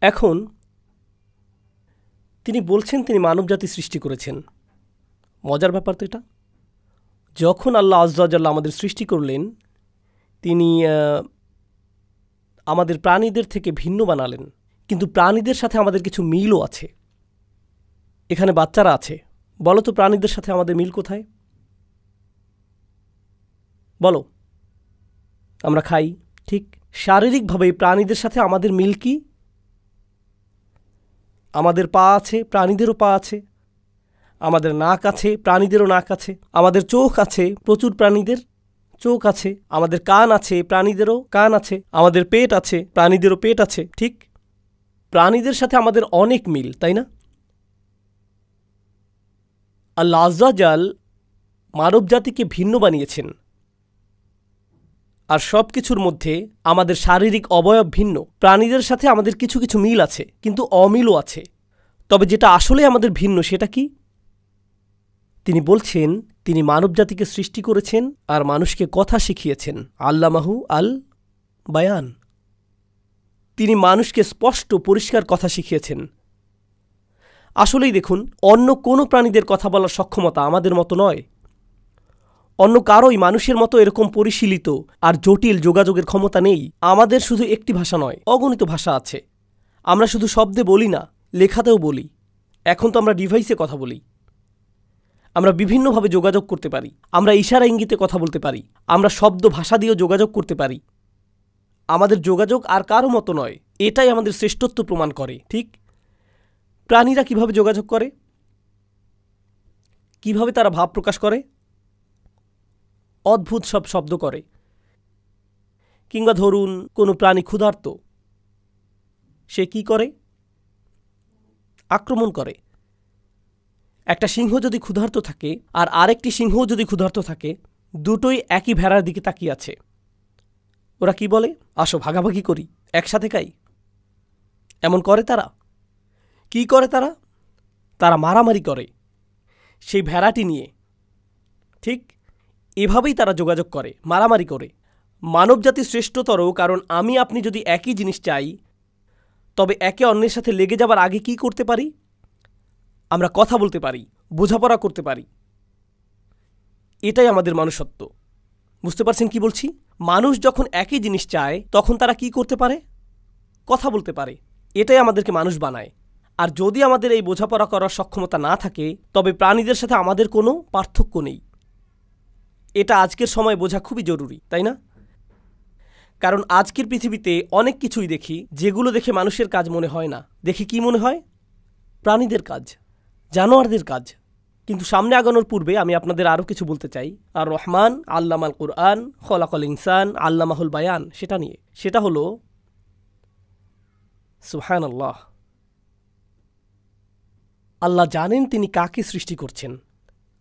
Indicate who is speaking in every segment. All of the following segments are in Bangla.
Speaker 1: এখন তিনি বলছেন তিনি মানবজাতি সৃষ্টি করেছেন। মজার ব্যাপার তো এটা। যখন আল্লাহ আজ্জা ওয়া জাল্লা আমাদের সৃষ্টি করলেন, তিনি আমাদের প্রাণীদের থেকে ভিন্ন বানালেন, কিন্তু প্রাণীদের সাথে আমাদের কিছু মিলও আছে। এখানে বাচ্চারা আছে, বলো তো প্রাণীদের সাথে আমাদের মিল কোথায়? বলো। আমরা খাই, ঠিক। শারীরিকভাবে প্রাণীদের সাথে আমাদের মিল কি? আমাদের পা আছে, প্রাণীদেরও পা আছে। আমাদের নাক আছে, প্রাণীদেরও নাক আছে। আমাদের চোখ আছে, প্রচুর প্রাণীদের চোখ আছে। আমাদের কান আছে, প্রাণীদেরও কান আছে। আমাদের পেট আছে, প্রাণীদেরও পেট আছে, ঠিক। প্রাণীদের সাথে আমাদের অনেক মিল, তাই না? আল্লাহ আজ্জা ওয়া জাল মানব জাতিকে ভিন্ন বানিয়েছেন, আর সব কিছুর মধ্যে আমাদের শারীরিক অবয়ব ভিন্ন। প্রাণীদের সাথে আমাদের কিছু কিছু মিল আছে, কিন্তু অমিলও আছে। তবে যেটা আসলে আমাদের ভিন্ন সেটা কি? তিনি বলছেন তিনি মানব জাতিকে সৃষ্টি করেছেন আর মানুষকে কথা শিখিয়েছেন। আল্লামাহু আল বায়ান। তিনি মানুষকে স্পষ্ট পরিষ্কার কথা শিখিয়েছেন। আসলেই দেখুন, অন্য কোনো প্রাণীদের কথা বলার সক্ষমতা আমাদের মতো নয়। অন্য কারোই মানুষের মতো এরকম পরিশীলিত আর জটিল যোগাযোগের ক্ষমতা নেই। আমাদের শুধু একটি ভাষা নয়, অগণিত ভাষা আছে। আমরা শুধু শব্দে বলি না, লেখাতেও বলি। এখন তো আমরা ডিভাইসে কথা বলি। আমরা বিভিন্নভাবে যোগাযোগ করতে পারি। আমরা ইশারা ইঙ্গিতে কথা বলতে পারি। আমরা শব্দ ভাষা দিয়েও যোগাযোগ করতে পারি। আমাদের যোগাযোগ আর কারো মতো নয়, এটাই আমাদের শ্রেষ্ঠত্ব প্রমাণ করে, ঠিক। প্রাণীরা কিভাবে যোগাযোগ করে? কিভাবে তারা ভাব প্রকাশ করে? অদ্ভুত সব শব্দ করে। কিংবা ধরুন কোনো প্রাণী ক্ষুধার্ত, সে কি করে? আক্রমণ করে। একটা সিংহ যদি ক্ষুধার্ত থাকে আর আরেকটি সিংহও যদি ক্ষুধার্ত থাকে, দুটোই একই ভেড়ার দিকে তাকিয়ে আছে। ওরা কি বলে? আসো ভাগাভাগি করি, একসাথে খাই। এমন করে তারা। কি করে তারা? তারা মারামারি করে সেই ভেড়াটি নিয়ে, ঠিক। এভাবেই তারা যোগাযোগ করে, মারামারি করে। মানবজাতি শ্রেষ্ঠতর, কারণ আমি আপনি যদি একই জিনিস চাই, তবে একে অন্যের সাথে লেগে যাবার আগে কি করতে পারি? আমরা কথা বলতে পারি, বোঝাপড়া করতে পারি। এটাই আমাদের মনুষ্যত্ব। বুঝতে পারছেন কি বলছি? মানুষ যখন একই জিনিস চায়, তখন তারা কি করতে পারে? কথা বলতে পারে। এটাই আমাদেরকে মানুষ বানায়। আর যদি আমাদের এই বোঝাপড়া করার সক্ষমতা না থাকে, তবে প্রাণীদের সাথে আমাদের কোনো পার্থক্য নেই। এটা আজকের সময় বোঝা খুবই জরুরি, তাই না? কারণ আজকের পৃথিবীতে অনেক কিছুই দেখি যেগুলো দেখে মানুষের কাজ মনে হয় না। দেখে কি মনে হয়? প্রাণীদের কাজ, জানোয়ারদের কাজ। কিন্তু সামনে আগানোর পূর্বে আমি আপনাদের আরও কিছু বলতে চাই। আর রহমান আল্লামাল কুরআন খলাকাল ইনসান আল্লামাহুল বায়ান, সেটা নিয়ে। সেটা হলো সুবহানাল্লাহ, আল্লাহ জানেন তিনি কাকে সৃষ্টি করছেন।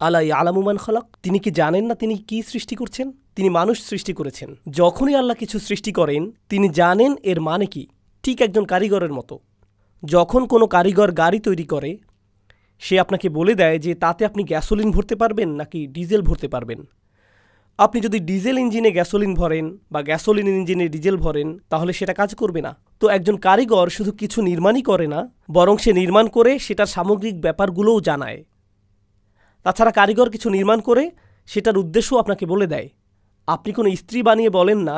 Speaker 1: আলা ইয়ালামু মান খালাক। তিনি কি জানেন না তিনি কি সৃষ্টি করছেন? তিনি মানুষ সৃষ্টি করেছেন। যখনই আল্লাহ কিছু সৃষ্টি করেন, তিনি জানেন এর মানে কি। ঠিক একজন কারিগরের মতো। যখন কোনো কারিগর গাড়ি তৈরি করে, সে আপনাকে বলে দেয় যে তাতে আপনি গ্যাসোলিন ভরতে পারবেন নাকি ডিজেল ভরতে পারবেন। আপনি যদি ডিজেল ইঞ্জিনে গ্যাসোলিন ভরেন বা গ্যাসোলিন ইঞ্জিনে ডিজেল ভরেন, তাহলে সেটা কাজ করবে না। তো একজন কারিগর শুধু কিছু নির্মাণই করে না, বরং সে নির্মাণ করে সেটার সামগ্রিক ব্যাপারগুলোও জানায়। তাছাড়া কারিগর কিছু নির্মাণ করে সেটার উদ্দেশ্যও আপনাকে বলে দেয়। আপনি কোনো ইস্ত্রি বানিয়ে বলেন না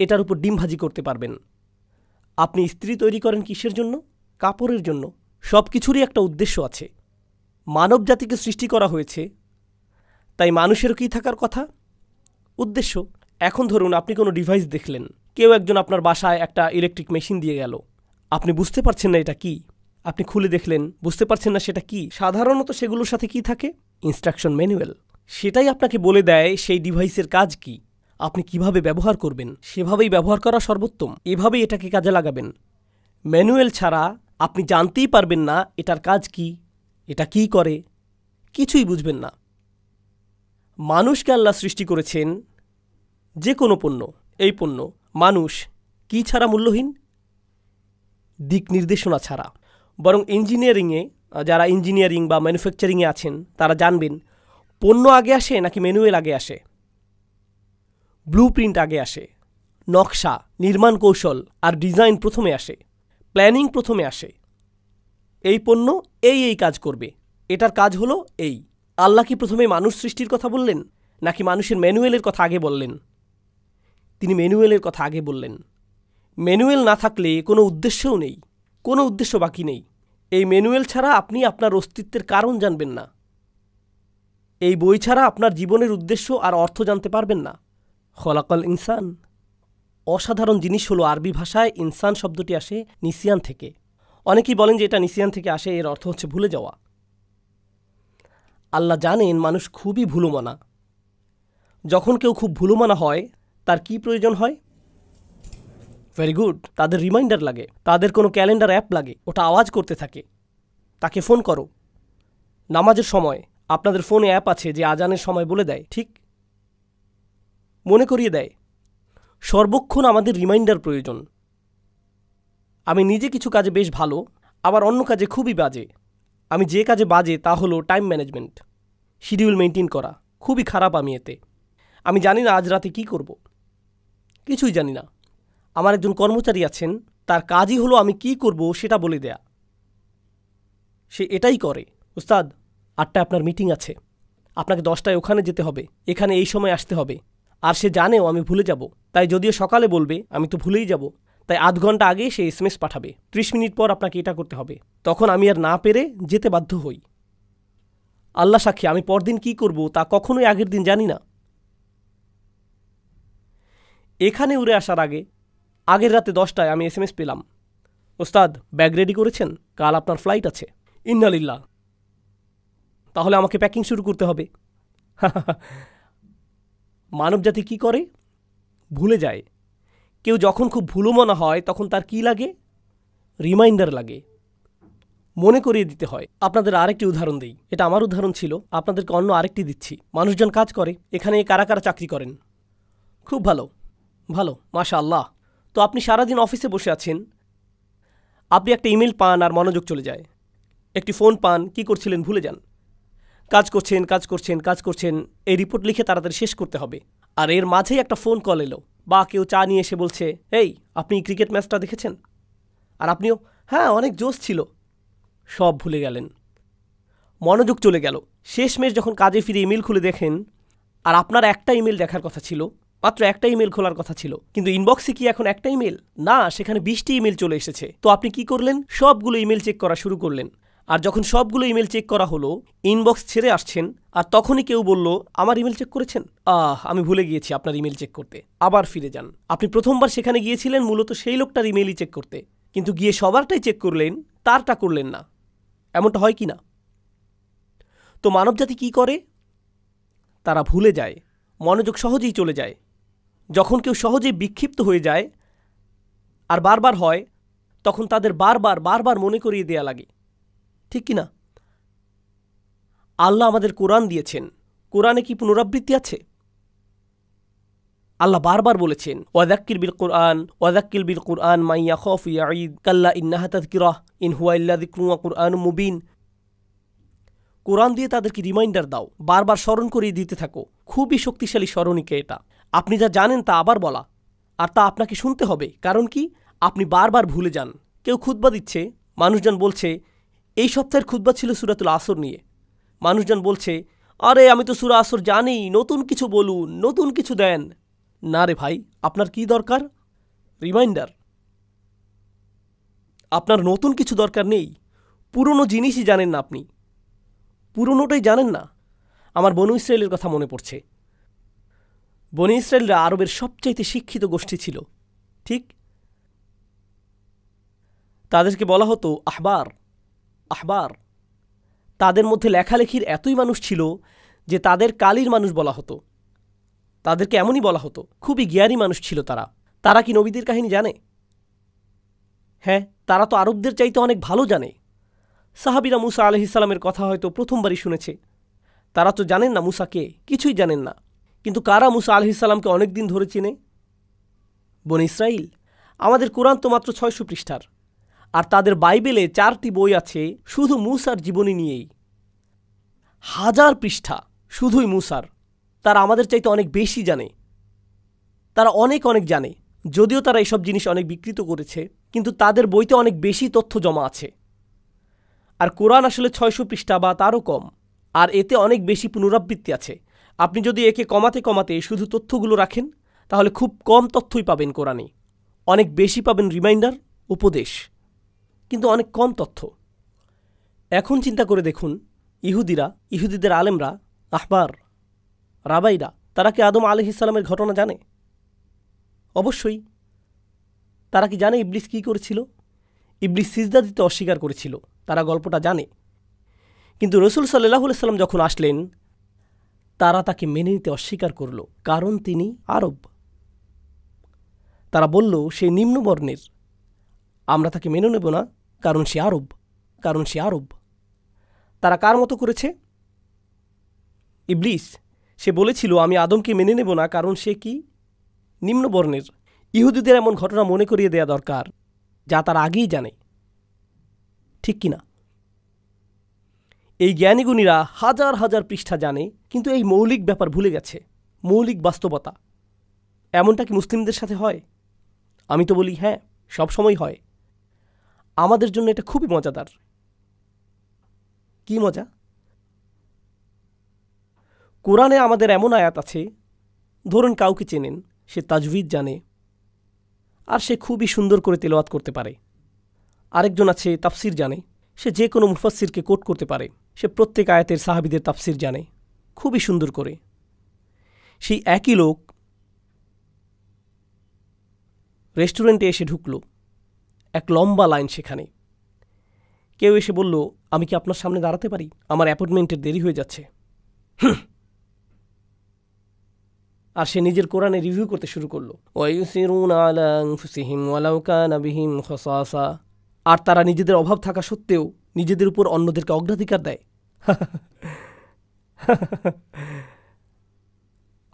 Speaker 1: এটার উপর ডিম ভাজি করতে পারবেন। আপনি ইস্ত্রি তৈরি করেন কিসের জন্য? কাপড়ের জন্য। সব কিছুরই একটা উদ্দেশ্য আছে। মানব জাতিকে সৃষ্টি করা হয়েছে, তাই মানুষেরও কি থাকার কথা? উদ্দেশ্য। এখন ধরুন আপনি কোনো ডিভাইস দেখলেন, কেউ একজন আপনার বাসায় একটা ইলেকট্রিক মেশিন দিয়ে গেল। আপনি বুঝতে পারছেন না এটা কি। আপনি খুলে দেখলেন, বুঝতে পারছেন না সেটা কি। সাধারণত সেগুলোর সাথে কি থাকে? Instruction manual. সেটাই আপনাকে বলে দেয় সেই ডিভাইসের কাজ কি, আপনি কিভাবে ব্যবহার করবেন। সেভাবেই ব্যবহার করা সর্বোত্তম। এভাবেই এটাকে কাজে লাগাবেন। ম্যানুয়াল ছাড়া আপনি জানতেই পারবেন না এটার কাজ কি, এটা কি করে, কিছুই বুঝবেন না। মানুষকে আল্লাহ সৃষ্টি করেছেন যে কোনো পণ্য, এই পণ্য মানুষ কি ছাড়া মূল্যহীন? দিক নির্দেশনা ছাড়া। বরং ইঞ্জিনিয়ারিংয়ে, যারা ইঞ্জিনিয়ারিং বা ম্যানুফ্যাকচারিংয়ে আছেন তারা জানবেন পণ্য আগে আসে নাকি ম্যানুয়াল আগে আসে। ব্লু প্রিন্ট আগে আসে, নকশা, নির্মাণ কৌশল আর ডিজাইন প্রথমে আসে। প্ল্যানিং প্রথমে আসে। এই পণ্য এই কাজ করবে, এটার কাজ হলো এই। আল্লাহ কি প্রথমে মানুষ সৃষ্টির কথা বললেন, নাকি মানুষের ম্যানুয়ালের কথা আগে বললেন? তিনি ম্যানুয়ালের কথা আগে বললেন। ম্যানুয়াল না থাকলে কোনো উদ্দেশ্যও নেই, কোনো উদ্দেশ্য বাকি নেই। এই ম্যানুয়াল ছাড়া আপনি আপনার অস্তিত্বের কারণ জানবেন না। এই বই ছাড়া আপনার জীবনের উদ্দেশ্য আর অর্থ জানতে পারবেন না। খলাকাল ইনসান, অসাধারণ জিনিস হলো আরবি ভাষায় ইনসান শব্দটি আসে নিসিয়ান থেকে। অনেকেই বলেন যে এটা নিসিয়ান থেকে আসে, এর অর্থ হচ্ছে ভুলে যাওয়া। আল্লাহ জানেন মানুষ খুবই ভুলুমানা। যখন কেউ খুব ভুলুমানা হয় তার কি প্রয়োজন হয়? ভেরি গুড, তাদের রিমাইন্ডার লাগে, তাদের কোনো ক্যালেন্ডার অ্যাপ লাগে, ওটা আওয়াজ করতে থাকে। তাকে ফোন করো। নামাজের সময় আপনাদের ফোনে অ্যাপ আছে যে আজানের সময় বলে দেয়, ঠিক মনে করিয়ে দেয়। সর্বক্ষণ আমাদের রিমাইন্ডার প্রয়োজন। আমি নিজে কিছু কাজে বেশ ভালো, আবার অন্য কাজে খুবই বাজে। আমি যে কাজে বাজে তা হলো টাইম ম্যানেজমেন্ট, শিডিউল মেনটেন করা। খুবই খারাপ আমি এতে। আমি জানি না আজ রাতে কি করব, কিছুই জানি না। আমার একজন কর্মচারী আছেন, তার কাজই হলো আমি কি করব সেটা বলে দেয়া। সে এটাই করে। উস্তাদ, 8টায় আপনার মিটিং আছে, আপনাকে 10টায় ওখানে যেতে হবে, এখানে এই সময় আসতে হবে। আর সে জানেও আমি ভুলে যাব, তাই যদিও সকালে বলবে আমি তো ভুলেই যাব, তাই আধ ঘন্টা আগে সে SMS পাঠাবে, 30 মিনিট পর আপনাকে এটা করতে হবে। তখন আমি আর না পেরে যেতে বাধ্য হই। আল্লাহ সাক্ষী, আমি পরদিন কি করব তা কখনোই আগের দিন জানি না। এখানে উড়ে আসার আগে আগের রাতে 10টায় আমি SMS পেলাম, ওস্তাদ ব্যাগ রেডি করেছেন, কাল আপনার ফ্লাইট আছে। ইন্নালিল্লাহ, তাহলে আমাকে প্যাকিং শুরু করতে হবে। মানবজাতি কি করে? ভুলে যায়। কেউ যখন খুব ভুলুমনা হয় তখন তার কি লাগে? রিমাইন্ডার লাগে, মনে করিয়ে দিতে হয়। আপনাদের আরেকটি উদাহরণ দিই, এটা আমার উদাহরণ ছিল, আপনাদেরকে অন্য আরেকটি দিচ্ছি। মানুষজন কাজ করে, এখানে কারা কারা চাকরি করেন? খুব ভালো, ভালো, মাশাআল্লাহ। তো আপনি সারাদিন অফিসে বসে আছেন, আপনি একটা ইমেল পান আর মনোযোগ চলে যায়। একটি ফোন পান, কি করছিলেন ভুলে যান। কাজ করছেন কাজ করছেন কাজ করছেন, এই রিপোর্ট লিখে তাড়াতাড়ি শেষ করতে হবে। আর এর মাঝেই একটা ফোন কল এলো, বা কেউ চা নিয়ে এসে বলছে, এই আপনি ক্রিকেট ম্যাচটা দেখেছেন? আর আপনিও হ্যাঁ অনেক জোশ ছিল। সব ভুলে গেলেন, মনোযোগ চলে গেল। শেষমেশ যখন কাজে ফিরে ইমেল খুলে দেখেন, আর আপনার একটা ইমেল দেখার কথা ছিল, মাত্র একটা ইমেল খোলার কথা ছিল, কিন্তু ইনবক্সে কি এখন একটা ইমেল না, সেখানে 20টি ইমেল চলে এসেছে। তো আপনি কি করলেন? সবগুলো ইমেল চেক করা শুরু করলেন। আর যখন সবগুলো ইমেল চেক করা হলো, ইনবক্স ছেড়ে আসছেন, আর তখনই কেউ বলল, আমার ইমেল চেক করেছেন? আমি ভুলে গিয়েছি আপনার ইমেল চেক করতে। আবার ফিরে যান। আপনি প্রথমবার সেখানে গিয়েছিলেন মূলত সেই লোকটার ইমেলই চেক করতে, কিন্তু গিয়ে সবারটাই চেক করলেন, তারটা করলেন না। এমনটা হয় কি না? তো মানবজাতি কি করে? তারা ভুলে যায়, মনোযোগ সহজেই চলে যায়। যখন কেউ সহজেই বিক্ষিপ্ত হয়ে যায় আর বারবার হয়, তখন তাদের বারবার বারবার মনে করিয়ে দেয়া লাগে, ঠিক কি না? আল্লাহ আমাদের কোরআন দিয়েছেন, কোরআনে কি পুনরাবৃত্তি আছে? আল্লাহ বারবার বলেছেন, ওয়াযাক্কির বিল কুরআন ওয়াযাক্কির বিল কুরআন মান ইয়াখাফু ইয়াঈদ কাল্লা ইন্নাহা তাযকিরাহ ইন হুয়া ইল্লা যিকরুন ওয়া কুরআনুম মুবিন। কোরআন দিয়ে তাদেরকে রিমাইন্ডার দাও, বারবার স্মরণ করিয়ে দিতে থাকো। খুবই শক্তিশালী স্মরণিকা এটা। আপনি যা জানেন তা আবার বলা, আর তা আপনাকে শুনতে হবে। কারণ কি? আপনি বারবার ভুলে যান। কেউ খুতবা দিচ্ছে, মানুষজন বলছে এই সপ্তাহের খুতবা ছিল সূরাতুল আসর নিয়ে। মানুষজন বলছে, আরে আমি তো সূরা আসর জানি, নতুন কিছু বলুন, নতুন কিছু দেন। না রে ভাই, আপনার কি দরকার? রিমাইন্ডার। আপনার নতুন কিছু দরকার নেই, পুরনো জিনিসই জানেন না আপনি, পুরনোটাই জানেন না। আমার বনু ইসরায়েলের কথা মনে পড়ছে। বনি ইসরায়েলরা আরবের সবচাইতে শিক্ষিত গোষ্ঠী ছিল, ঠিক? তাদেরকে বলা হতো আহবার, আহবার। তাদের মধ্যে লেখালেখির এতই মানুষ ছিল যে তাদের কালির মানুষ বলা হতো। তাদেরকে এমনই বলা হতো। খুবই জ্ঞানী মানুষ ছিল তারা। তারা কি নবীদের কাহিনী জানে? হ্যাঁ, তারা তো আরবদের চাইতে অনেক ভালো জানে। সাহাবীরা মুসা আলাইহিস সালামের কথা হয়তো প্রথমবারই শুনেছে। তারা তো জানেন না মুসা কে, কিছুই জানেন না। কিন্তু কারা মুসা আলাইহিস সালামকে অনেক দিন ধরে চেনে? বনি ইসরাইল। আমাদের কোরআন তো মাত্র 600 পৃষ্ঠার, আর তাদের বাইবেলে 4টি বই আছে শুধু মুসার জীবনী নিয়েই। 1000 পৃষ্ঠা শুধুই মুসার। তারা আমাদের চাইতে অনেক বেশি জানে, তারা অনেক অনেক জানে। যদিও তারা এসব জিনিস অনেক বিকৃত করেছে, কিন্তু তাদের বইতে অনেক বেশি তথ্য জমা আছে। আর কোরআন আসলে 600 পৃষ্ঠা বা তারও কম, আর এতে অনেক বেশি পুনরাবৃত্তি আছে। আপনি যদি একে কমাতে কমাতে শুধু তথ্যগুলো রাখেন তাহলে খুব কম তথ্যই পাবেন কোরআনে। অনেক বেশি পাবেন রিমাইন্ডার, উপদেশ, কিন্তু অনেক কম তথ্য। এখন চিন্তা করে দেখুন, ইহুদিদের আলেমরা, আহবার, রাবাইরা, তারা কি আদম আলাইহিস সালামের ঘটনা জানে? অবশ্যই। তারা কি জানে ইবলিস কী করেছিল? ইবলিস সিজদা দিতে অস্বীকার করেছিল, তারা গল্পটা জানে। কিন্তু রসুল সাল্লাল্লাহু আলাইহি সাল্লাম যখন আসলেন তারা তাকে মেনে নিতে অস্বীকার করল, কারণ তিনি আরব। তারা বলল সে নিম্নবর্ণের, আমরা তাকে মেনে নেব না কারণ সে আরব। তারা কার মতো করেছে? ইবলিস। সে বলেছিল আমি আদমকে মেনে নেব না কারণ সে কি? নিম্নবর্ণের। ইহুদিদের এমন ঘটনা মনে করিয়ে দেয়া দরকার যা তারা আগেই জানে, ঠিক কিনা? এই জ্ঞানীগুণীরা হাজার হাজার পৃষ্ঠা জানে, কিন্তু এই মৌলিক ব্যাপার ভুলে গেছে, মৌলিক বাস্তবতা। এমনটা কি মুসলিমদের সাথে হয়? আমি তো বলি হ্যাঁ, সবসময় হয়। আমাদের জন্য এটা খুবই মজাদার। কি মজা? কোরআনে আমাদের এমন আয়াত আছে, ধরুন কাউকে চেনেন, সে তাজউইদ জানে আর সে খুবই সুন্দর করে তেলাওয়াত করতে পারে। আরেকজন আছে তাফসির জানে, সে যে কোনো মুফাসসিরকে কোট করতে পারে, সে প্রত্যেক আয়াতের সাহাবীদের তাফসির জানে খুবই সুন্দর করে। সেই একই লোক রেস্টুরেন্টে এসে ঢুকল, এক লম্বা লাইন সেখানে। কেউ এসে বলল আমি কি আপনার সামনে দাঁড়াতে পারি? আমার অ্যাপয়েন্টমেন্টের দেরি হয়ে যাচ্ছে। আর সে নিজের কোরআনে রিভিউ করতে শুরু করলো, ওয়ায়ুসিরুনা আলা আনফুসিহিম ওয়ালাউ কানা বিহিম খাসাসা। আর তারা নিজেদের অভাব থাকা সত্ত্বেও নিজেদের উপর অন্যদেরকে অগ্রাধিকার দেয়।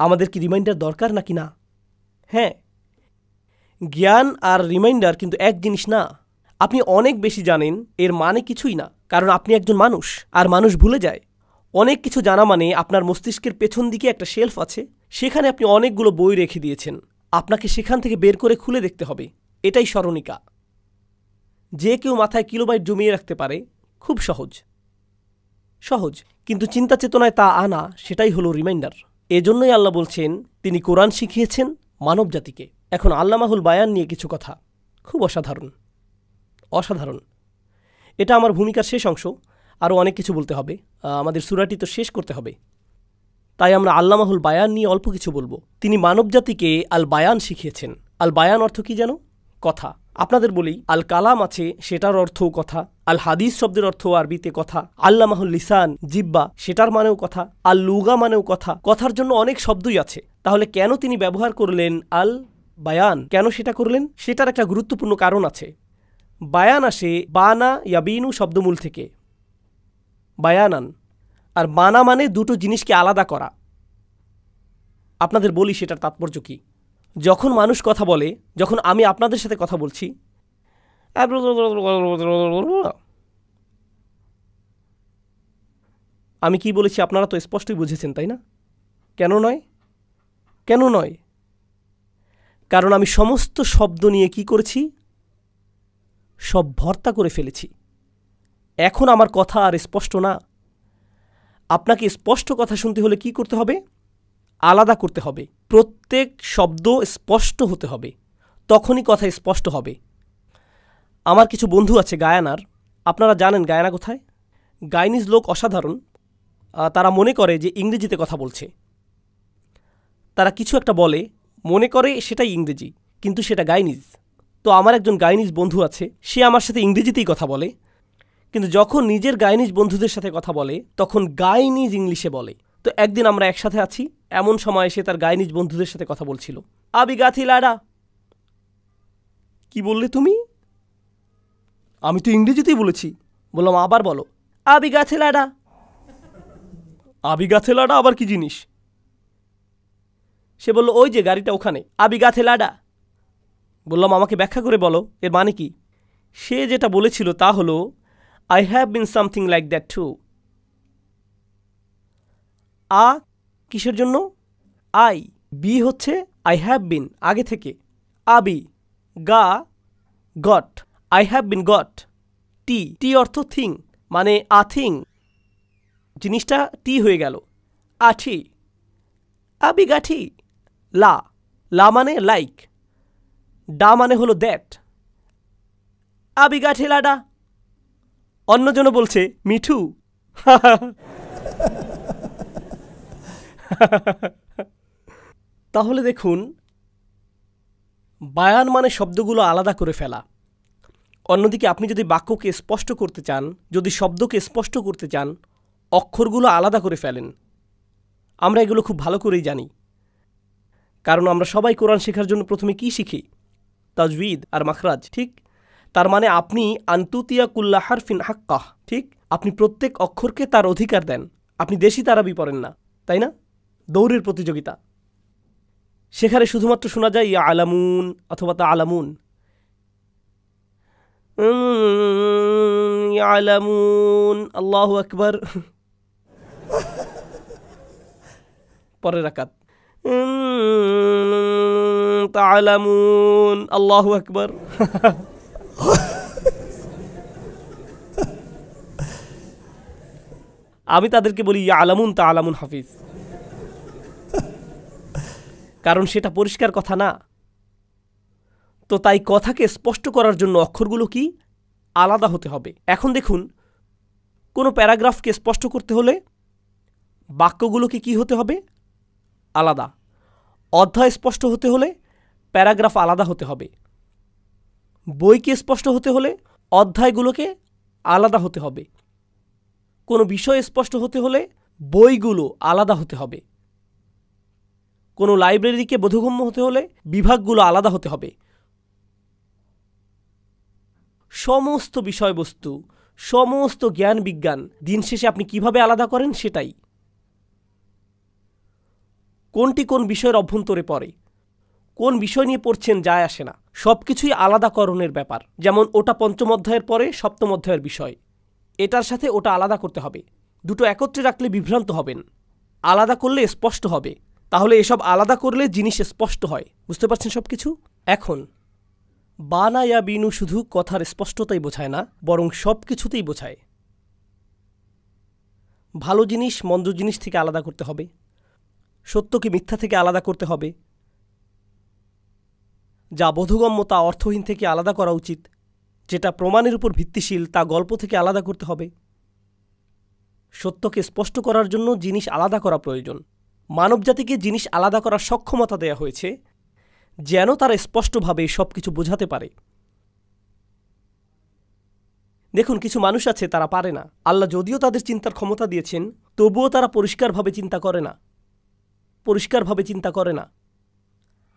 Speaker 1: আমাদের কি রিমাইন্ডার দরকার নাকি না? হ্যাঁ, জ্ঞান আর রিমাইন্ডার কিন্তু এক জিনিস না। আপনি অনেক বেশি জানেন এর মানে কিছুই না, কারণ আপনি একজন মানুষ, আর মানুষ ভুলে যায়। অনেক কিছু জানা মানে আপনার মস্তিষ্কের পেছন দিকে একটা শেলফ আছে, সেখানে আপনি অনেকগুলো বই রেখে দিয়েছেন, আপনাকে সেখান থেকে বের করে খুলে দেখতে হবে। এটাই স্মরণিকা। যে কেউ মাথায় কিলোবাইট জমিয়ে রাখতে পারে, খুব সহজ, কিন্তু চিন্তা চেতনায় তা আনা, সেটাই হলো রিমাইন্ডার। এজন্যই আল্লাহ বলছেন তিনি কোরআন শিখিয়েছেন মানব জাতিকে। এখন আল্লামাহুল বায়ান নিয়ে কিছু কথা, খুব অসাধারণ। এটা আমার ভূমিকার শেষ অংশ, আরও অনেক কিছু বলতে হবে, আমাদের সূরাটি তো শেষ করতে হবে, তাই আমরা আল্লামাহুল বায়ান নিয়ে অল্প কিছু বলবো। তিনি মানব জাতিকে আল বায়ান শিখিয়েছেন। আল বায়ান অর্থ কি যেন? কথা। আপনাদের বলি, আল কালাম আছে, সেটার অর্থও কথা। আল হাদিস শব্দের অর্থ আরবিতে কথা। আল্লামাহুল লিসান, জিব্বা, সেটার মানেও কথা। আল লুগা মানেও কথা। কথার জন্য অনেক শব্দই আছে, তাহলে কেন তিনি ব্যবহার করলেন আল বায়ান? কেন সেটা করলেন? সেটার একটা গুরুত্বপূর্ণ কারণ আছে। বায়ান আসে বানা ইয়াবিনু শব্দমূল থেকে, বায়ানান। আর বানা মানে দুটো জিনিসকে আলাদা করা। আপনাদের বলি সেটার তাৎপর্য কি। যখন মানুষ কথা বলে, যখন আমি আপনাদের সাথে কথা বলছি, আমি কি বলেছি আপনারা তো স্পষ্টই বুঝেছেন, তাই না? কেন নয়? কারণ আমি সমস্ত শব্দ নিয়ে কি করেছি? সব ভর্তা করে ফেলেছি। এখন আমার কথা আর স্পষ্ট না। আপনাকে স্পষ্ট কথা শুনতে হলে কি করতে হবে? আলাদা করতে হবে। প্রত্যেক শব্দ স্পষ্ট হতে হবে, তখনই কথা স্পষ্ট হবে। আমার কিছু বন্ধু আছে গায়ানার। আপনারা জানেন গায়ানা কোথায়? গাইনিজ লোক অসাধারণ। তারা মনে করে যে ইংরেজিতে কথা বলছে। তারা কিছু একটা বলে, মনে করে সেটাই ইংরেজি, কিন্তু সেটা গাইনিজ। তো আমার একজন গাইনিজ বন্ধু আছে, সে আমার সাথে ইংরেজিতেই কথা বলে, কিন্তু যখন নিজের গাইনিজ বন্ধুদের সাথে কথা বলে তখন গাইনিজ ইংলিশে বলে। তো একদিন আমরা একসাথে আছি, এমন সময় সে তার গাইনিজ বন্ধুদের সাথে কথা বলছিল। আবি গাথি লাডা। কি বললে তুমি? আমি তো ইংরেজিতেই বলেছি। বললাম আবার বলো, আবি গাথি লাডা। আবি গাথে লাডা আবার কি জিনিস? সে বলল ওই যে গাড়িটা ওখানে, আবি গাথে লাডা। বললাম আমাকে ব্যাখ্যা করে বলো এর মানে কি। সে যেটা বলেছিল তা হলো I have been something like that too. আ কিসের জন্য? আই। বি হচ্ছে আই হ্যাভ বিন, আগে থেকে। আবি। গা got, I have been got. টি, টি অর্থ থিং, মানে আ থিং, জিনিসটা টি হয়ে গেল। আঠি, আবিগাঠি। লা, লা মানে লাইক, ডা মানে হলো দ্যাট। আবিগাঠি লাডা। অন্যজন বলছে মিঠু। তাহলে দেখুন, বায়ান মানে শব্দগুলো আলাদা করে ফেলা। অন্যদিকে আপনি যদি বাক্যকে স্পষ্ট করতে চান, যদি শব্দকে স্পষ্ট করতে চান, অক্ষরগুলো আলাদা করে ফেলেন। আমরা এগুলো খুব ভালো করেই জানি, কারণ আমরা সবাই কোরআন শেখার জন্য প্রথমে কি শিখি? তাজউইদ আর মাখরাজ, ঠিক? তার মানে আপনি আন্তুতিয়া কুল্লা হারফিন হাক্কাহ, ঠিক? আপনি প্রত্যেক অক্ষরকে তার অধিকার দেন। আপনি দেশি তারাবি পড়েন না, তাই না? দৌড়ের প্রতিযোগিতা, সেখানে শুধুমাত্র শোনা যায় ইয়া আলামুন অথবা তা আলামুন। ইয়া আলামুন, আল্লাহু আকবার। পরের রাকাত তা আলামুন, আল্লাহু আকবার। আমি তাদেরকে বলি ইয়া আলামুন তা আলামুন হাফিজ, কারণ সেটা পরিষ্কার কথা না। তো তাই কথাকে স্পষ্ট করার জন্য অক্ষরগুলো কি আলাদা হতে হবে। এখন দেখুন, কোনো প্যারাগ্রাফকে স্পষ্ট করতে হলে বাক্যগুলোকে কি হতে হবে? আলাদা। অধ্যায় স্পষ্ট হতে হলে প্যারাগ্রাফ আলাদা হতে হবে। বইকে স্পষ্ট হতে হলে অধ্যায়গুলোকে আলাদা হতে হবে। কোনো বিষয় স্পষ্ট হতে হলে বইগুলো আলাদা হতে হবে। কোনো লাইব্রেরিকে বোধগম্য হতে হলে বিভাগগুলো আলাদা হতে হবে। সমস্ত বিষয়বস্তু, সমস্ত জ্ঞান বিজ্ঞান দিন শেষে আপনি কিভাবে আলাদা করেন সেটাই। কোনটি কোন বিষয়ের অভ্যন্তরে পড়ে, কোন বিষয় নিয়ে পড়ছেন যায় আসে না, সব কিছুই আলাদাকরণের ব্যাপার। যেমন ওটা পঞ্চম অধ্যায়ের পরে সপ্তম অধ্যায়ের বিষয়, এটার সাথে ওটা আলাদা করতে হবে। দুটো একত্রে রাখলে বিভ্রান্ত হবেন, আলাদা করলে স্পষ্ট হবে। তাহলে এসব আলাদা করলে জিনিস স্পষ্ট হয়। বুঝতে পারছেন সব কিছু? এখন বানা ইয়া বিনু শুধু কথার স্পষ্টতাই বোঝায় না, বরং সব কিছুতেই বোঝায়। ভালো জিনিস মন্দ জিনিস থেকে আলাদা করতে হবে, সত্যকে মিথ্যা থেকে আলাদা করতে হবে, যা বোধগম্য তা অর্থহীন থেকে আলাদা করা উচিত, যেটা প্রমাণের উপর ভিত্তিশীল তা গল্প থেকে আলাদা করতে হবে। সত্যকে স্পষ্ট করার জন্য জিনিস আলাদা করা প্রয়োজন। মানবজাতিকে জিনিস আলাদা করার সক্ষমতা দেয়া হয়েছে যেন তারা স্পষ্টভাবে সব কিছু বোঝাতে পারে। দেখুন, কিছু মানুষ আছে তারা পারে না। আল্লাহ যদিও তাদের চিন্তার ক্ষমতা দিয়েছেন, তবুও তারা পরিষ্কারভাবে চিন্তা করে না।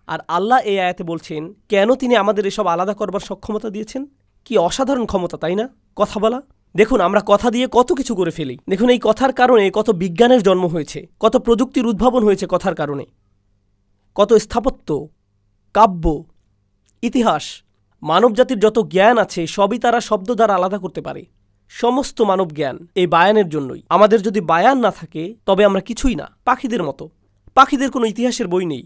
Speaker 1: আর আল্লাহ এই আয়াতে বলছেন কেন তিনি আমাদের এসব আলাদা করবার সক্ষমতা দিয়েছেন। কি অসাধারণ ক্ষমতা, তাই না? কথা বলা। দেখুন, আমরা কথা দিয়ে কত কিছু করে ফেলি। দেখুন, এই কথার কারণে কত বিজ্ঞানের জন্ম হয়েছে, কত প্রযুক্তির উদ্ভাবন হয়েছে কথার কারণে, কত স্থাপত্য, কাব্য, ইতিহাস। মানবজাতির যত জ্ঞান আছে সবই তারা শব্দ দ্বারা আলাদা করতে পারে। সমস্ত মানব জ্ঞান এই বায়ানের জন্যই। আমাদের যদি বায়ান না থাকে তবে আমরা কিছুই না, পাখিদের মতো। পাখিদের কোনো ইতিহাসের বই নেই।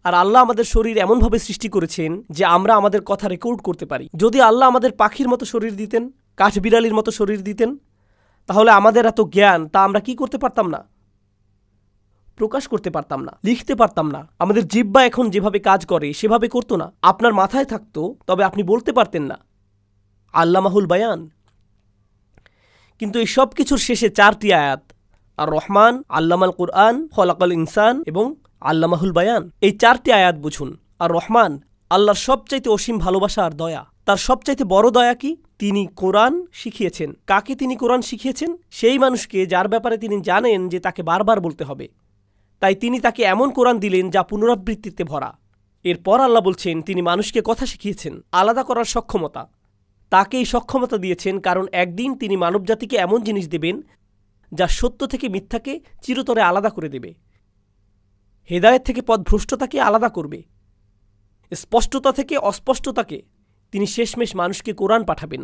Speaker 1: আর আল্লাহ আমাদের শরীর এমনভাবে সৃষ্টি করেছেন যে আমরা আমাদের কথা রেকর্ড করতে পারি। যদি আল্লাহ আমাদের পাখির মতো শরীর দিতেন, কাঠবিড়ালির মতো শরীর দিতেন, তাহলে আমাদের এত জ্ঞান তা আমরা কি করতে পারতাম না? প্রকাশ করতে পারতাম না, লিখতে পারতাম না। আমাদের জিহ্বা এখন যেভাবে কাজ করে সেভাবে করতো না। আপনার মাথায় থাকতো, তবে আপনি বলতে পারতেন না। আল্লামাহুল বায়ান। কিন্তু এই সব কিছুর শেষে 4টি আয়াত, আর রহমান, আল্লামাল কুরআন, খলাকাল ইনসান এবং আল্লামাহুল বায়ান। এই 4টি আয়াত বুঝুন। আর রহমান, আল্লাহর সবচাইতে অসীম ভালোবাসা আর দয়া। তার সবচাইতে বড় দয়া কি? তিনি কোরআন শিখিয়েছেন। কাকে তিনি কোরআন শিখিয়েছেন? সেই মানুষকে যার ব্যাপারে তিনি জানেন যে তাকে বারবার বলতে হবে। তাই তিনি তাকে এমন কোরআন দিলেন যা পুনরাবৃত্তিতে ভরা। এরপর আল্লাহ বলছেন তিনি মানুষকে কথা শিখিয়েছেন, আলাদা করার সক্ষমতা। তাকে এই সক্ষমতা দিয়েছেন কারণ একদিন তিনি মানবজাতিকে এমন জিনিস দেবেন যা সত্য থেকে মিথ্যাকে চিরতরে আলাদা করে দেবে, হেদায়েত থেকে পথভ্রষ্টতাকে আলাদা করবে, স্পষ্টতা থেকে অস্পষ্টতাকে। তিনি শেষমেশ মানুষকে কোরআন পাঠাবেন।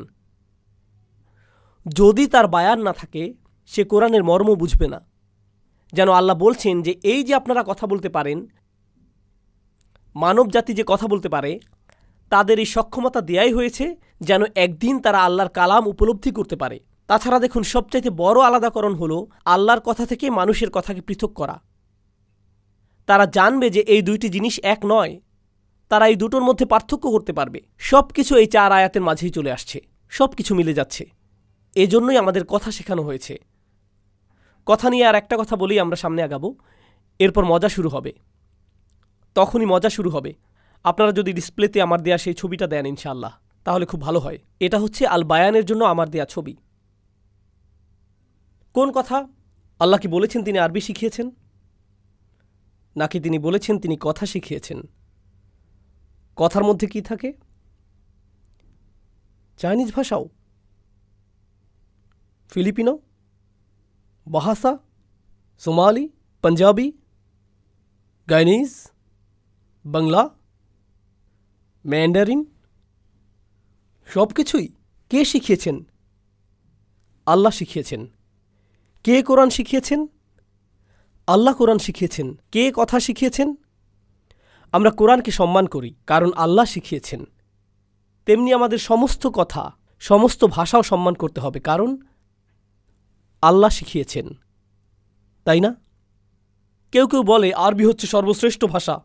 Speaker 1: যদি তার বায়ান না থাকে সে কোরআনের মর্ম বুঝবে না। যেন আল্লাহ বলছেন যে এই যে আপনারা কথা বলতে পারেন, মানব জাতি যে কথা বলতে পারে, তাদের এই সক্ষমতা দেয়াই হয়েছে যেন একদিন তারা আল্লাহর কালাম উপলব্ধি করতে পারে। তাছাড়া দেখুন, সবচাইতে বড় আলাদাকরণ হলো আল্লাহর কথা থেকে মানুষের কথাকে পৃথক করা। তারা জানবে যে এই দুইটি জিনিস এক নয়, তারা এই দুটোর মধ্যে পার্থক্য করতে পারবে। সব কিছু এই 4 আয়াতের মাঝেই চলে আসছে, সব কিছু মিলে যাচ্ছে। এজন্যই আমাদের কথা শেখানো হয়েছে। কথা নিয়ে আর একটা কথা বলেই আমরা সামনে আগাবো, এরপর মজা শুরু হবে। তখনই মজা শুরু হবে। আপনারা যদি ডিসপ্লেতে আমার দেয়া সেই ছবিটা দেন ইনশাআল্লাহ, তাহলে খুব ভালো হয়। এটা হচ্ছে আল বায়ানের জন্য আমার দেয়া ছবি। কোন কথা? আল্লাহ কি বলেছেন তিনি আরবি শিখিয়েছেন, নাকি তিনি বলেছেন তিনি কথা শিখিয়েছেন? কথার মধ্যে কি থাকে? চাইনিজ ভাষাও, ফিলিপিনো, বাহাসা, সোমালি, পাঞ্জাবি, গাইনিজ, বাংলা, ম্যান্ডারিন, সব কিছুই কে শিখিয়েছেন? আল্লাহ শিখিয়েছেন। কে কোরআন শিখিয়েছেন? আল্লাহ কোরআন শিখিয়েছেন। কে কথা শিখিয়েছেন? আমরা কোরআনকে সম্মান করি কারণ আল্লাহ শিখিয়েছেন। তেমনি আমাদের সমস্ত কথা, সমস্ত ভাষাও সম্মান করতে হবে কারণ আল্লাহ শিখিয়েছেন, তাই না? কেউ কেউ বলে আরবি হচ্ছে সর্বশ্রেষ্ঠ ভাষা।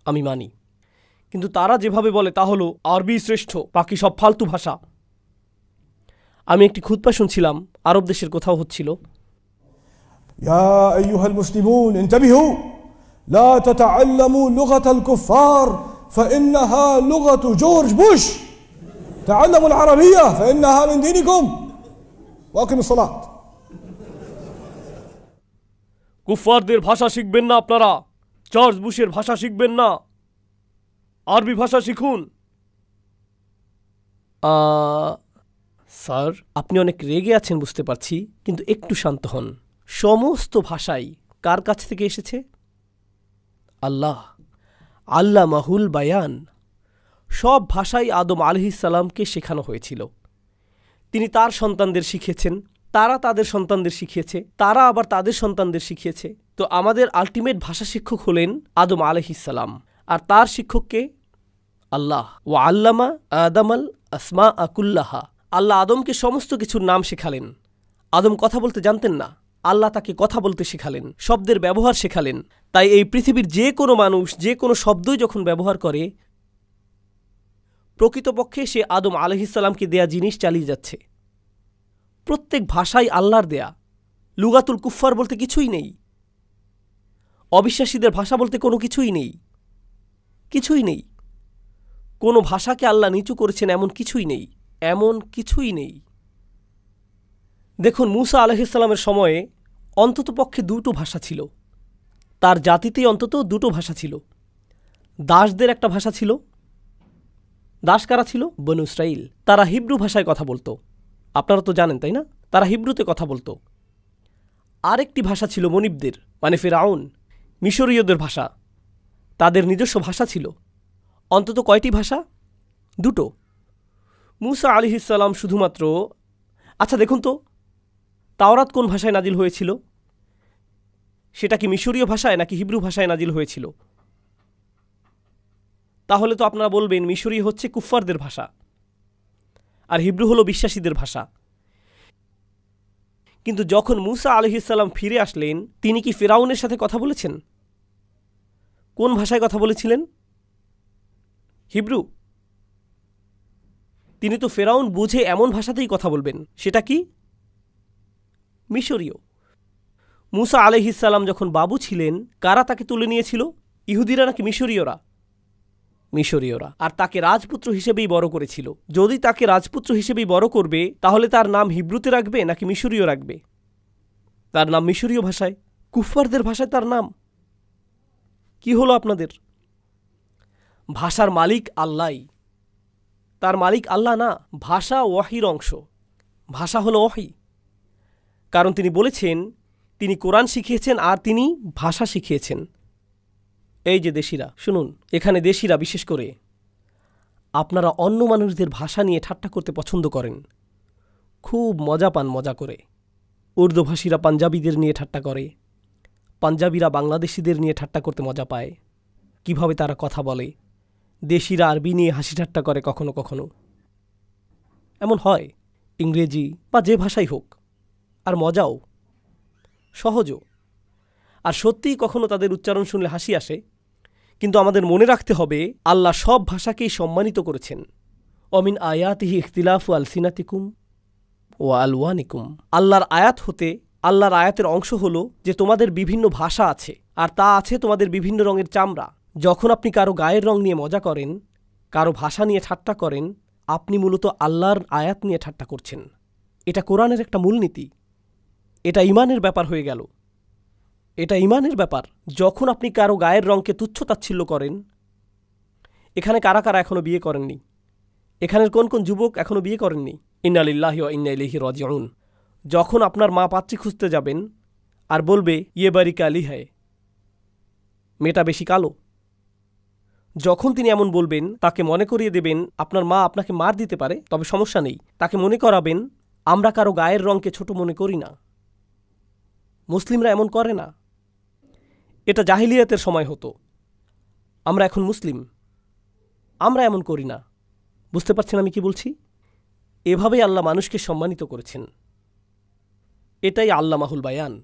Speaker 1: আমি মানি, কিন্তু তারা যেভাবে বলে তা হলো আরবি শ্রেষ্ঠ, বাকি সব ফালতু ভাষা। আমি একটি খুতবা শুনছিলাম, আরব দেশের কোথাও হচ্ছিল।
Speaker 2: يا أيها المسلمون انتبهوا لا تتعلموا لغة الكفار فإنها لغة جورج بوش تعلموا العربية فإنها من دينكم وأقيموا الصلاة।
Speaker 1: কুফফারদের ভাষা শিখবেন না আপনারা, জর্জ বুশের ভাষা শিখবেন না, আরবি ভাষা শিখুন। স্যার, আপনি অনেক রেগে আছেন বুঝতে পারছি, কিন্তু একটু শান্ত হন। সমস্ত ভাষাই কার কাছ থেকে এসেছে? আল্লাহ, আল্লাহ মাহুল বায়ান। সব ভাষাই আদম আলাইহিসসালামকে শেখানো হয়েছিল। তিনি তার সন্তানদের শিখিয়েছেন, তারা তাদের সন্তানদের শিখিয়েছে, তারা আবার তাদের সন্তানদের শিখিয়েছে। তো আমাদের আলটিমেট ভাষা শিক্ষক হলেন আদম আলাইহিসসালাম, আর তার শিক্ষককে আল্লাহ। ওয়া আল্লামা আদামাল আসমা আকুল্লাহা। আল্লাহ আদমকে সমস্ত কিছুর নাম শেখালেন। আদম কথা বলতে জানতেন না, আল্লাহ তাকে কথা বলতে শেখালেন, শব্দের ব্যবহার শেখালেন। তাই এই পৃথিবীর যে কোনো মানুষ যে কোনো শব্দই যখন ব্যবহার করে, প্রকৃতপক্ষে সে আদম আলাইহিসসালামকে দেয়া জিনিস চালিয়ে যাচ্ছে। প্রত্যেক ভাষাই আল্লাহর দেয়া। লুগাতুল কুফফার বলতে কিছুই নেই, অবিশ্বাসীদের ভাষা বলতে কোনো কিছুই নেই, কিছুই নেই। কোনো ভাষাকে আল্লাহ নিচু করেছেন এমন কিছুই নেই, এমন কিছুই নেই। দেখুন, মূসা আলাইহিসসালামের সময়ে অন্ততপক্ষে 2টো ভাষা ছিল, তার জাতিতেই অন্তত 2টো ভাষা ছিল। দাসদের একটা ভাষা ছিল। দাস কারা ছিল? বনু ইসরাইল। তারা হিব্রু ভাষায় কথা বলতো, আপনারা তো জানেন তাই না? তারা হিব্রুতে কথা বলতো। আরেকটি ভাষা ছিল মনিবদের, মানে ফিরআউন, মিশরীয়দের ভাষা। তাদের নিজস্ব ভাষা ছিল। অন্তত কয়টি ভাষা? 2টো। মূসা আলাইহিসসালাম শুধুমাত্র, আচ্ছা দেখুন তো, তাওরাত কোন ভাষায় নাজিল হয়েছিল? সেটা কি মিশরীয় ভাষায় নাকি হিব্রু ভাষায় নাজিল হয়েছিল? তাহলে তো আপনারা বলবেন মিশরীয় হচ্ছে কুফফারদের ভাষা আর হিব্রু হলো বিশ্বাসীদের ভাষা। কিন্তু যখন মূসা আলাইহিসসালাম ফিরে আসলেন, তিনি কি ফিরআউনের সাথে কথা বলেছেন? কোন ভাষায় কথা বলেছিলেন? হিব্রু। তিনি তো ফিরআউন বুঝে এমন ভাষাতেই কথা বলবেন, সেটা কি? মিশরীয়। মূসা আলাইহিসসালাম যখন বাবু ছিলেন, কারা তাকে তুলে নিয়েছিল? ইহুদিরা নাকি মিশরীয়রা? মিশরীয়রা। আর তাকে রাজপুত্র হিসেবেই বড় করেছিল। যদি তাকে রাজপুত্র হিসেবেই বড় করবে, তাহলে তার নাম হিব্রুতে রাখবে নাকি মিশরীয় রাখবে? তার নাম মিশরীয় ভাষায়, কুফফারদের ভাষায় তার নাম। কি হলো আপনাদের? ভাষার মালিক আল্লাহই, তার মালিক আল্লাহ না। ভাষা ওয়াহির অংশ, ভাষা হলো ওয়াহি। কারণ তিনি বলেছেন তিনি কোরআন শিখিয়েছেন আর তিনি ভাষা শিখিয়েছেন। এই যে দেশিরা, শুনুন, এখানে দেশিরা বিশেষ করে, আপনারা অন্য মানুষদের ভাষা নিয়ে ঠাট্টা করতে পছন্দ করেন, খুব মজা পান মজা করে। উর্দুভাষীরা পাঞ্জাবিদের নিয়ে ঠাট্টা করে, পাঞ্জাবিরা বাংলাদেশিদের নিয়ে ঠাট্টা করতে মজা পায়, কিভাবে তারা কথা বলে, দেশিরা আরবি নিয়ে হাসি ঠাট্টা করে কখনো কখনো। এমন হয়, ইংরেজি বা যে ভাষাই হোক, আর মজাও, সহজও। আর সত্যিই কখনো তাদের উচ্চারণ শুনলে হাসি আসে। কিন্তু আমাদের মনে রাখতে হবে, আল্লাহ সব ভাষাকেই সম্মানিত করেছেন। অমিন আয়াতিহি ইখতিলাফু আলসিনাতিকুম ও আলওয়ানিকুম। আল্লাহর আয়াত হতে, আল্লাহর আয়াতের অংশ হলো যে তোমাদের বিভিন্ন ভাষা আছে, আর তা আছে তোমাদের বিভিন্ন রঙের চামড়া। যখন আপনি কারো গায়ের রং নিয়ে মজা করেন, কারো ভাষা নিয়ে ঠাট্টা করেন, আপনি মূলত আল্লাহর আয়াত নিয়ে ঠাট্টা করছেন। এটা কোরআনের একটা মূলনীতি। এটা ঈমানের ব্যাপার হয়ে গেল। এটা ঈমানের ব্যাপার। যখন আপনি কারো গায়ের রঙকে তুচ্ছতাচ্ছিল্য করেন, এখানে কারা কারা এখনও বিয়ে করেননি? এখানের কোন কোন যুবক এখনও বিয়ে করেননি? ইন্না লিল্লাহি ওয়া ইন্না ইলাইহি রাজিউন। যখন আপনার মা পাত্রী খুঁজতে যাবেন আর বলবে ইয়ে বাড়ি কালি হ্যায়, মেয়েটা বেশি কালো, যখন তিনি এমন বলবেন, তাকে মনে করিয়ে দেবেন আপনার মা আপনাকে মার দিতে পারে, তবে সমস্যা নেই। তাকে মনে করাবেন আমরা কারো গায়ের রঙকে ছোট মনে করি না, মুসলিমরা এমন করে না। এটা জাহিলিয়াতের সময় হতো, আমরা এখন মুসলিম, আমরা এমন করি না। বুঝতে পারছেন আমি কি বলছি? এভাবেই আল্লাহ মানুষকে সম্মানিত করেছেন। এটাই আল্লামাহুল বায়ান।